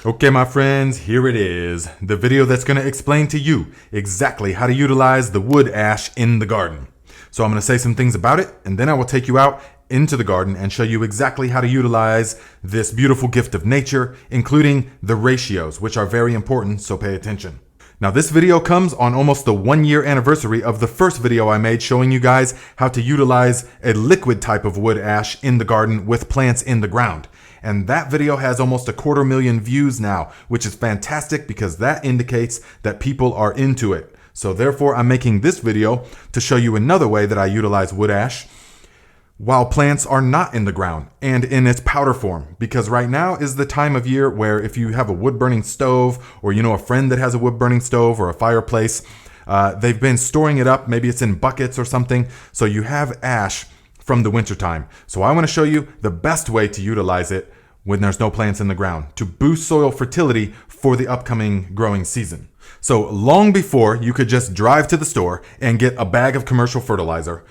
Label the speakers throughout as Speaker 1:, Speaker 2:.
Speaker 1: Okay, my friends, here it is. The video that's going to explain to you exactly how to utilize the wood ash in the garden. So I'm going to say some things about it, and then I will take you out into the garden and show you exactly how to utilize this beautiful gift of nature, including the ratios, which are very important, so pay attention. Now, this video comes on almost the 1-year anniversary of the first video I made showing you guys how to utilize a liquid type of wood ash in the garden with plants in the ground. And that video has almost 250,000 views now, which is fantastic because that indicates that people are into it. So therefore, I'm making this video to show you another way that I utilize wood ash while plants are not in the ground and in its powder form, because right now is the time of year where if you have a wood burning stove, or you know a friend that has a wood burning stove or a fireplace, they've been storing it up, maybe it's in buckets or something, so you have ash from the wintertime. So I want to show you the best way to utilize it when there's no plants in the ground to boost soil fertility for the upcoming growing season. So long before you could just drive to the store and get a bag of commercial fertilizer,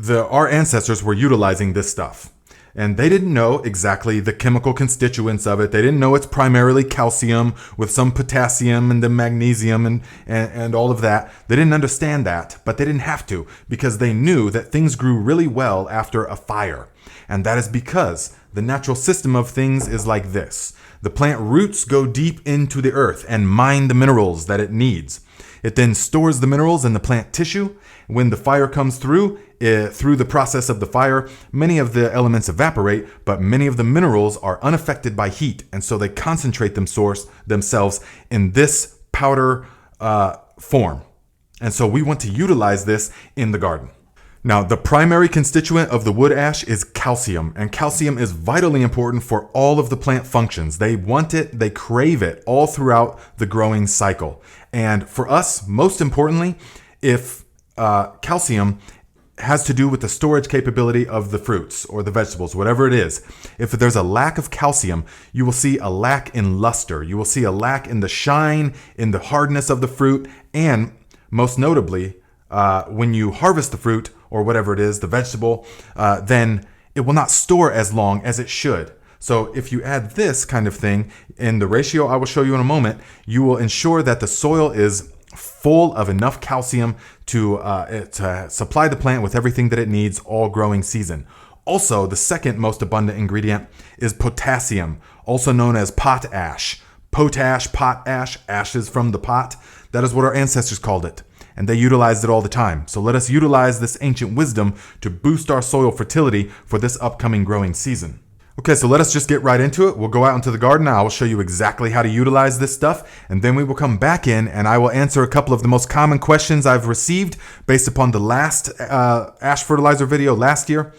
Speaker 1: our ancestors were utilizing this stuff. And they didn't know exactly the chemical constituents of it. They didn't know it's primarily calcium with some potassium and the magnesium and all of that. They didn't understand that, but they didn't have to, because they knew that things grew really well after a fire. And that is because the natural system of things is like this. The plant roots go deep into the earth and mine the minerals that it needs. It then stores the minerals in the plant tissue. When the fire comes through the process of the fire, many of the elements evaporate, but many of the minerals are unaffected by heat, and so they concentrate themselves in this powder form. And so we want to utilize this in the garden. Now, the primary constituent of the wood ash is calcium, and calcium is vitally important for all of the plant functions. They want it, they crave it all throughout the growing cycle. And for us, most importantly, if calcium has to do with the storage capability of the fruits or the vegetables, whatever it is. If there's a lack of calcium, you will see a lack in luster. You will see a lack in the shine, in the hardness of the fruit, and most notably, when you harvest the fruit or whatever it is, the vegetable, then it will not store as long as it should. So if you add this kind of thing in the ratio I will show you in a moment, you will ensure that the soil is full of enough calcium to supply the plant with everything that it needs all growing season. Also, the second most abundant ingredient is potassium, also known as potash. Potash, potash, ashes from the pot. That is what our ancestors called it, and they utilized it all the time. So let us utilize this ancient wisdom to boost our soil fertility for this upcoming growing season. Okay, so let us just get right into it. We'll go out into the garden. I will show you exactly how to utilize this stuff, and then we will come back in and I will answer a couple of the most common questions I've received based upon the last ash fertilizer video last year,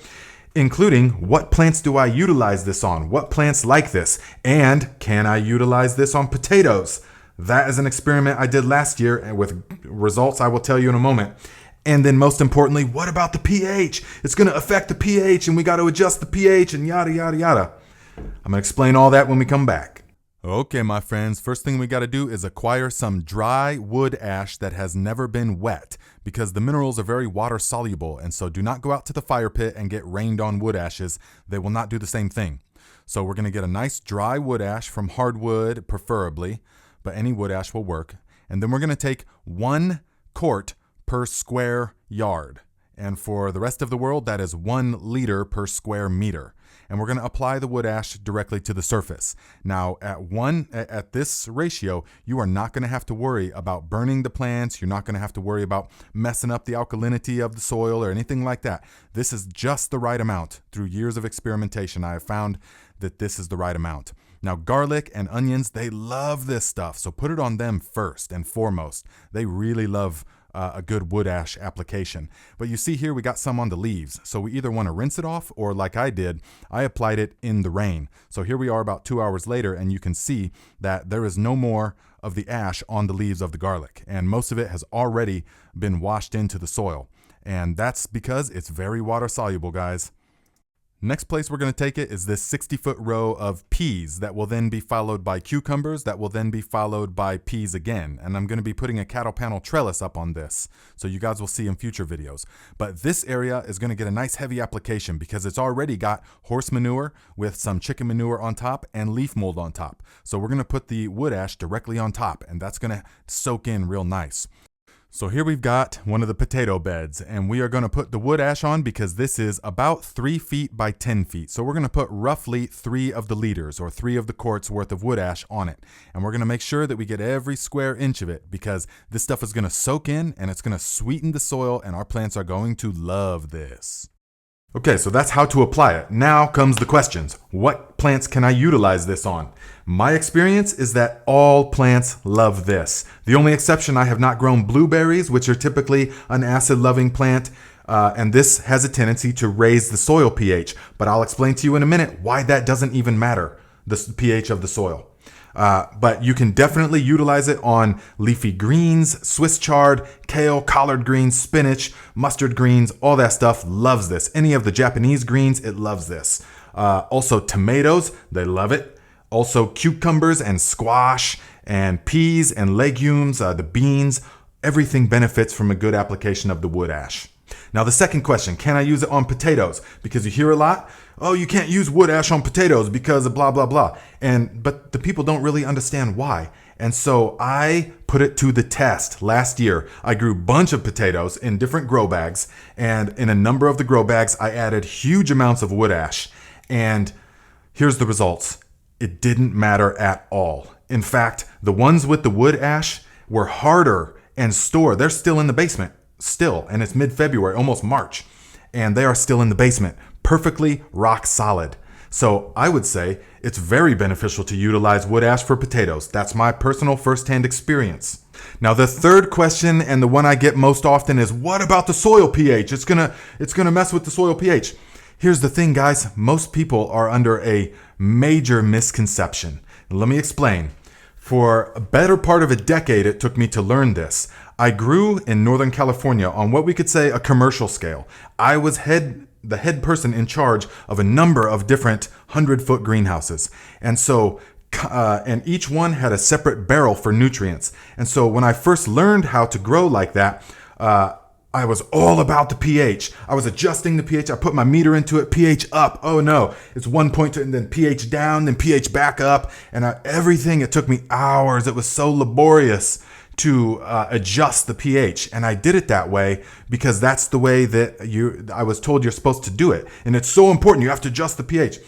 Speaker 1: including what plants do I utilize this on? What plants like this? And can I utilize this on potatoes? That is an experiment I did last year, and with results I will tell you in a moment. And then most importantly, what about the pH? It's going to affect the pH, and we got to adjust the pH and yada, yada, yada. I'm going to explain all that when we come back. Okay, my friends, first thing we got to do is acquire some dry wood ash that has never been wet, because the minerals are very water soluble, and so do not go out to the fire pit and get rained on wood ashes. They will not do the same thing. So we're going to get a nice dry wood ash from hardwood, preferably, but any wood ash will work. And then we're going to take 1 quart per square yard. And for the rest of the world, that is 1 liter per square meter. And we're going to apply the wood ash directly to the surface. Now, at this ratio, you are not going to have to worry about burning the plants. You're not going to have to worry about messing up the alkalinity of the soil or anything like that. This is just the right amount. Through years of experimentation, I have found that this is the right amount. Now, garlic and onions, they love this stuff, so put it on them first and foremost. They really love a good wood ash application. But you see here we got some on the leaves, so we either want to rinse it off, or like I did, I applied it in the rain. So here we are about 2 hours later, and you can see that there is no more of the ash on the leaves of the garlic, and most of it has already been washed into the soil. And that's because it's very water soluble, guys. Next place we're going to take it is this 60-foot row of peas that will then be followed by cucumbers that will then be followed by peas again. And I'm going to be putting a cattle panel trellis up on this, so you guys will see in future videos. But this area is going to get a nice heavy application because it's already got horse manure with some chicken manure on top and leaf mold on top. So we're going to put the wood ash directly on top, and that's going to soak in real nice. So here we've got one of the potato beds, and we are going to put the wood ash on because this is about 3 feet by 10 feet. So we're going to put roughly 3 of the liters or 3 of the quarts worth of wood ash on it. And we're going to make sure that we get every square inch of it because this stuff is going to soak in and it's going to sweeten the soil, and our plants are going to love this. Okay, so that's how to apply it. Now comes the questions. What plants can I utilize this on? My experience is that all plants love this. The only exception, I have not grown blueberries, which are typically an acid-loving plant, and this has a tendency to raise the soil pH. But I'll explain to you in a minute why that doesn't even matter, the pH of the soil. But you can definitely utilize it on leafy greens, Swiss chard, kale, collard greens, spinach, mustard greens, all that stuff loves this. Any of the Japanese greens, it loves this. Also tomatoes, they love it. Also cucumbers and squash and peas and legumes, the beans, everything benefits from a good application of the wood ash. Now the second question, can I use it on potatoes? Because you hear a lot, oh, you can't use wood ash on potatoes because of blah, blah, blah. But the people don't really understand why. And so I put it to the test. Last year, I grew a bunch of potatoes in different grow bags. And in a number of the grow bags, I added huge amounts of wood ash. And here's the results. It didn't matter at all. In fact, the ones with the wood ash were harder and stored. They're still in the basement. Still, and it's mid-February, almost March, and they are still in the basement, perfectly rock solid. So I would say it's very beneficial to utilize wood ash for potatoes. That's my personal first-hand experience. Now the third question, and the one I get most often, is what about the soil pH? It's gonna mess with the soil pH. Here's the thing, guys. Most people are under a major misconception. Let me explain. For a better part of a decade, it took me to learn this. I grew in Northern California on what we could say a commercial scale. I was the head person in charge of a number of different 100-foot greenhouses. And so, and each one had a separate barrel for nutrients. And so when I first learned how to grow like that, I was all about the pH. I was adjusting the pH. I put my meter into it, pH up. Oh no, it's 1.2, and then pH down, then pH back up. And everything, it took me hours. It was so laborious to adjust the pH. And I did it that way because that's the way that I was told you're supposed to do it. And it's so important. You have to adjust the pH.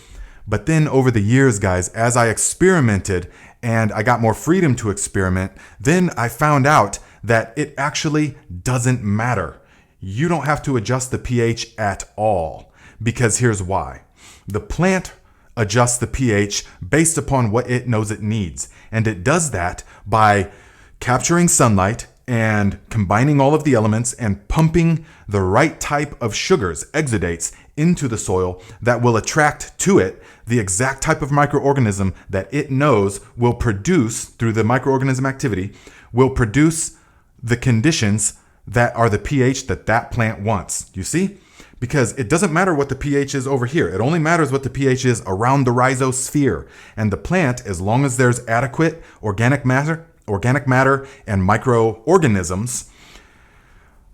Speaker 1: But then over the years, guys, as I experimented and I got more freedom to experiment, then I found out that it actually doesn't matter. You don't have to adjust the pH at all, because here's why. The plant adjusts the pH based upon what it knows it needs. And it does that by capturing sunlight and combining all of the elements and pumping the right type of sugars, exudates, into the soil that will attract to it the exact type of microorganism that it knows will produce, through the microorganism activity, will produce the conditions that are the pH that plant wants. You see? Because it doesn't matter what the pH is over here. It only matters what the pH is around the rhizosphere. And the plant, as long as there's adequate organic matter and microorganisms,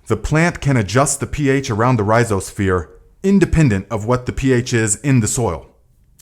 Speaker 1: the plant can adjust the pH around the rhizosphere independent of what the pH is in the soil.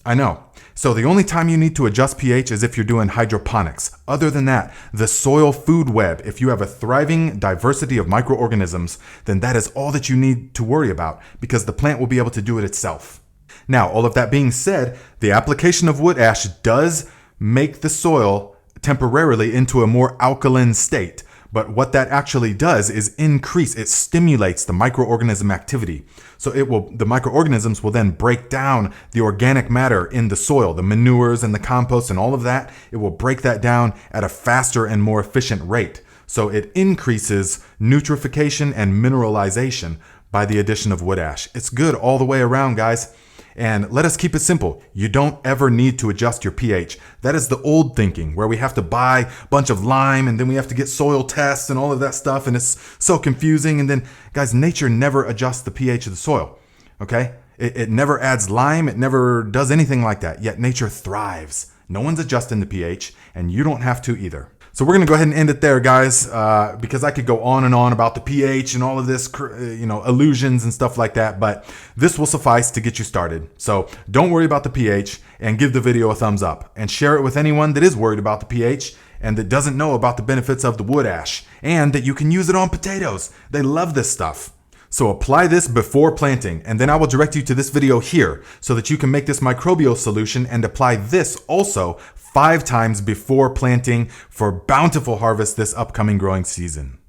Speaker 1: I know. So the only time you need to adjust pH is if you're doing hydroponics. Other than that, the soil food web, if you have a thriving diversity of microorganisms, then that is all that you need to worry about, because the plant will be able to do it itself. Now, all of that being said, the application of wood ash does make the soil temporarily into a more alkaline state. But what that actually does is it stimulates the microorganism activity. So the microorganisms will then break down the organic matter in the soil, the manures and the compost and all of that. It will break that down at a faster and more efficient rate. So it increases nutrification and mineralization by the addition of wood ash. It's good all the way around, guys. And let us keep it simple. You don't ever need to adjust your pH. That is the old thinking, where we have to buy a bunch of lime and then we have to get soil tests and all of that stuff, and it's so confusing. And then, guys, nature never adjusts the pH of the soil, okay? It never adds lime. It never does anything like that. Yet nature thrives. No one's adjusting the pH, and you don't have to either. So we're going to go ahead and end it there, guys, because I could go on and on about the pH and all of this, illusions and stuff like that, but this will suffice to get you started. So don't worry about the pH, and give the video a thumbs up, and share it with anyone that is worried about the pH and that doesn't know about the benefits of the wood ash, and that you can use it on potatoes. They love this stuff. So apply this before planting, and then I will direct you to this video here so that you can make this microbial solution and apply this also 5 times before planting for bountiful harvest this upcoming growing season.